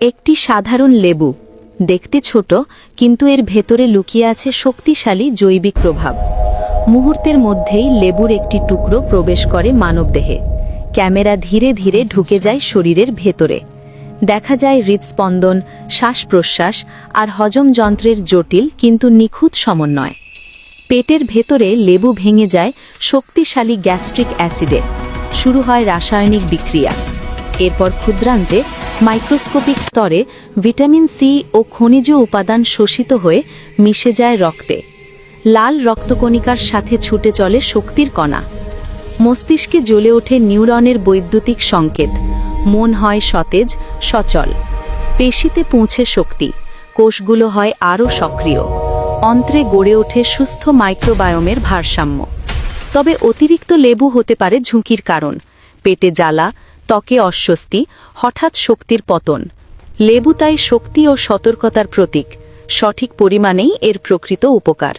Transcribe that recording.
একটি সাধারণ লেবু দেখতে ছোট, কিন্তু এর ভেতরে লুকিয়ে আছে শক্তিশালী জৈবিক প্রভাব। মুহূর্তের মধ্যেই লেবুর একটি টুকরো প্রবেশ করে মানবদেহে। ক্যামেরা ধীরে ধীরে ঢুকে যায় শরীরের ভেতরে। দেখা যায় হৃদস্পন্দন, শ্বাস প্রশ্বাস আর হজম যন্ত্রের জটিল কিন্তু নিখুঁত সমন্বয়। পেটের ভেতরে লেবু ভেঙে যায় শক্তিশালী গ্যাস্ট্রিক অ্যাসিডে। শুরু হয় রাসায়নিক বিক্রিয়া। এরপর ক্ষুদ্রান্তে মাইক্রোস্কোপিক স্তরে ভিটামিন সি ও খনিজ উপাদান শোষিত হয়ে মিশে যায় রক্তে। লাল রক্তকণিকার সাথে ছুটে চলে শক্তির কণা। মস্তিষ্কে জ্বলে ওঠে নিউরনের বৈদ্যুতিক সংকেত। মন হয় সতেজ, সচল। পেশিতে পৌঁছে শক্তি। কোষগুলো হয় আরও সক্রিয়। অন্ত্রে গড়ে ওঠে সুস্থ মাইক্রোবায়োমের ভারসাম্য। তবে অতিরিক্ত লেবু হতে পারে ঝুঁকির কারণ। পেটে জ্বালা, ত্বকে অস্বস্তি, হঠাৎ শক্তির পতন। লেবু তাই শক্তি ও সতর্কতার প্রতীক। সঠিক পরিমাণেই এর প্রকৃত উপকার।